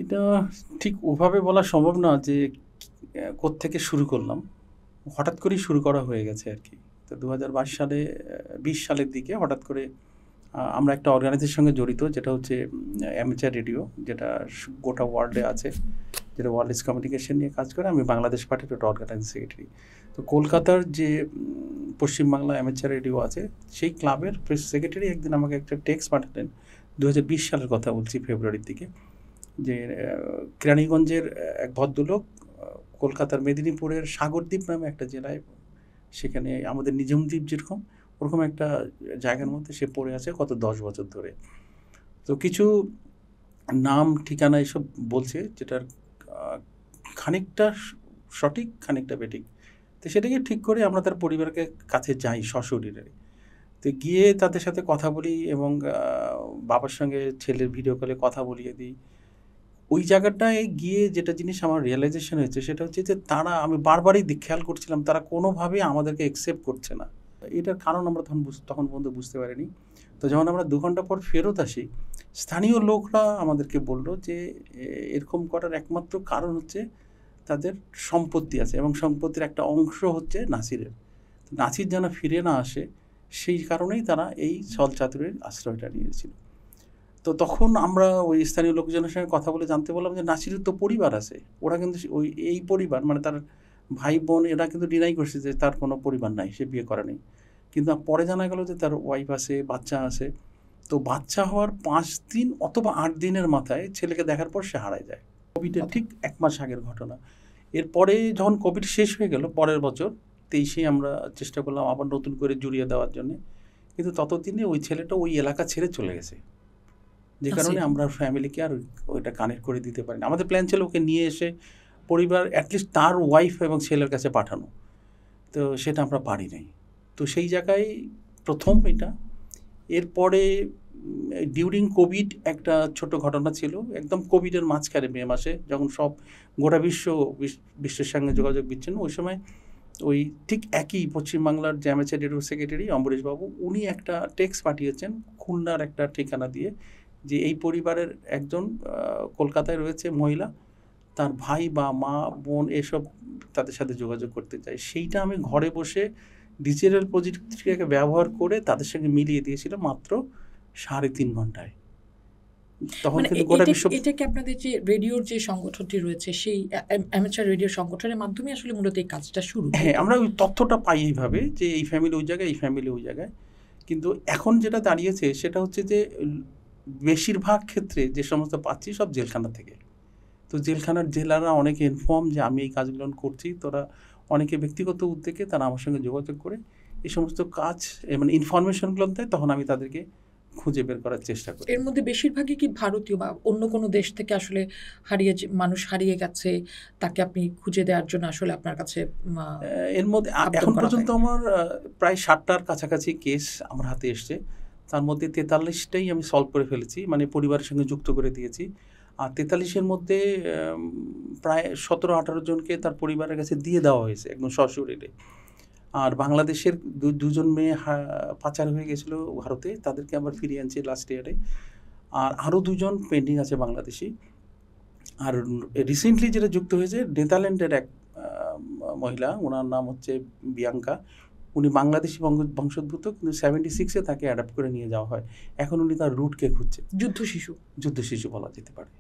এটা ঠিক ওভাবে বলা সম্ভব না যে কোত্থেকে শুরু করলাম। হঠাৎ করেই শুরু করা হয়ে গেছে আর কি। তো ২০২২ সালে ২০ সালের দিকে হঠাৎ করে আমরা একটা অর্গানাইজেশনের সঙ্গে জড়িত, যেটা হচ্ছে অ্যামেচার রেডিও, যেটা গোটা ওয়ার্ল্ডে আছে, যেটা ওয়ার্ল্ড কমিউনিকেশন নিয়ে কাজ করে। আমি বাংলাদেশ পার্টির ওটা অর্গানাইজিং সেক্রেটারি। তো কলকাতার যে পশ্চিমবাংলা অ্যামেচার রেডিও আছে, সেই ক্লাবের প্রেস সেক্রেটারি একদিন আমাকে একটা টেক্সট পাঠালেন, ২০২০ সালের কথা বলছি, ফেব্রুয়ারির দিকে, যে কেরানীগঞ্জের এক ভদ্রলোক কলকাতার মেদিনীপুরের সাগরদ্বীপ নামে একটা জেলায়, সেখানে আমাদের নিঝুমদ্বীপ যেরকম ওরকম একটা জায়গার মধ্যে সে পড়ে আছে গত ১০ বছর ধরে। তো কিছু নাম ঠিকানা এসব বলছে, যেটার খানিকটা সঠিক খানিকটা বেঠিক। তো সেটাকে ঠিক করে আমরা তার পরিবারকে কাছে যাই সশরীরে। তো গিয়ে তাদের সাথে কথা বলি এবং বাবার সঙ্গে ছেলের ভিডিও কলে কথা বলিয়ে দিই। ওই জায়গাটায় গিয়ে যেটা জিনিস আমার রিয়েলাইজেশন হয়েছে সেটা হচ্ছে যে তারা, আমি বারবারই খেয়াল করছিলাম, তারা কোনোভাবেই আমাদেরকে অ্যাকসেপ্ট করছে না। এটার কারণ আমরা তখন পর্যন্ত বুঝতে পারিনি। তো যখন আমরা ২ ঘন্টা পর ফেরত আসি, স্থানীয় লোকরা আমাদেরকে বলল যে এরকম করার একমাত্র কারণ হচ্ছে তাদের সম্পত্তি আছে এবং সম্পত্তির একটা অংশ হচ্ছে নাসিরের। নাসির যেন ফিরে না আসে, সেই কারণেই তারা এই ছলচাতুরির আশ্রয়টা নিয়েছিল। তো তখন আমরা ওই স্থানীয় লোকজনের সঙ্গে কথা বলে জানতে পারলাম যে নাসিরের তো পরিবার আছে, ওরা কিন্তু এই পরিবার মানে তার ভাই বোন এরা কিন্তু ডিনাই করছে যে তার কোনো পরিবার নাই, সে বিয়ে করে নেই। কিন্তু পরে জানা গেল যে তার ওয়াইফ আছে, বাচ্চা আছে। তো বাচ্চা হওয়ার ৫ দিন অথবা ৮ দিনের মাথায় ছেলেকে দেখার পর সে হারায় যায়। কোভিডের ঠিক ১ মাস আগের ঘটনা। এরপরে যখন কোভিড শেষ হয়ে গেল পরের বছর ২৩-এ, আমরা চেষ্টা করলাম আবার নতুন করে জুড়িয়ে দেওয়ার জন্যে, কিন্তু ততদিনে ওই ছেলেটা ওই এলাকা ছেড়ে চলে গেছে, যে কারণে আমরা ফ্যামিলিকে আর ওইটা কানেক্ট করে দিতে পারি না। আমাদের প্ল্যান ছিল ওকে নিয়ে এসে পরিবার অ্যাটলিস্ট তার ওয়াইফ এবং ছেলের কাছে পাঠানো, তো সেটা আমরা পারি নাই। তো সেই জায়গায় প্রথম এটা। এরপরে ডিউরিং কোভিড একটা ছোট ঘটনা ছিল, একদম কোভিডের মাঝখানে মে মাসে, যখন সব গোটা বিশ্বের সঙ্গে যোগাযোগ বিচ্ছিন্ন, ওই সময় ওই ঠিক একই পশ্চিমবাংলার যে অ্যামেচার রেডিও সেক্রেটারি অম্বরীশবাবু, উনি একটা টেক্সট পাঠিয়েছেন খুলনার একটা ঠিকানা দিয়ে, যে এই পরিবারের একজন কলকাতায় রয়েছে মহিলা, তার ভাই বা মা বোন এসব তাদের সাথে যোগাযোগ করতে চায়। সেইটা আমি ঘরে বসে ডিজিটাল প্রযুক্তিকে ব্যবহার করে তাদের সঙ্গে মিলিয়ে দিয়েছিলাম মাত্র ৩.৫ ঘন্টায়। তখন কিন্তু গোটা বিশ্ব, এটা কি আপনাদের যে রেডিওর যে সংগঠনটি রয়েছে সেই অ্যামেচার রেডিও সংগঠনের মাধ্যমে আসলে মূলত এই কাজটা শুরু? হ্যাঁ, আমরা ওই তথ্যটা পাই এইভাবে যে এই ফ্যামিলি ওই জায়গায়, এই ফ্যামিলি ওই জায়গায়। কিন্তু এখন যেটা দাঁড়িয়েছে সেটা হচ্ছে যে বেশিরভাগ ক্ষেত্রে যে সমস্ত পাচ্ছি সব জেলখানা থেকে। তো জেলখানার জেলারা অনেকে ইনফর্ম যে আমি এই কাজগুলো করছি, তোরা অনেকে ব্যক্তিগত উদ্যোগে তারা আমার সঙ্গে যোগাযোগ করে এই সমস্ত কাজ মানে ইনফরমেশনগুলো দেয়, তখন আমি তাদেরকে খুঁজে বের করার চেষ্টা করি। এর মধ্যে বেশিরভাগই কি ভারতীয় বা অন্য কোনো দেশ থেকে আসলে মানুষ হারিয়ে গেছে, তাকে আপনি খুঁজে দেওয়ার জন্য আসলে আপনার কাছে এর মধ্যে এখন পর্যন্ত আমার প্রায় 60টার কাছাকাছি কেস আমার হাতে এসছে। তার মধ্যে 43টাই আমি সলভ করে ফেলেছি, মানে পরিবারের সঙ্গে যুক্ত করে দিয়েছি। আর 43-এর মধ্যে প্রায় 17-18 জনকে তার পরিবারের কাছে দিয়ে দেওয়া হয়েছে একদম সশরীরে। আর বাংলাদেশের দুজন মেয়ে পাচার হয়ে গেছিলো ভারতে, তাদেরকে আবার ফিরিয়ে আনছি লাস্ট ইয়ারে। আর আরও 2 জন পেন্ডিং আছে বাংলাদেশি। আর রিসেন্টলি যেটা যুক্ত হয়েছে নেদারল্যান্ডের এক মহিলা, ওনার নাম হচ্ছে বিয়াঙ্কা। উনি বাংলাদেশি বংশোদ্ভূত, কিন্তু 76-এ তাকে অ্যাডাপ্ট করে নিয়ে যাওয়া হয়। এখন উনি তার রুটকে খুঁজছে। যুদ্ধ শিশু বলা যেতে পারে।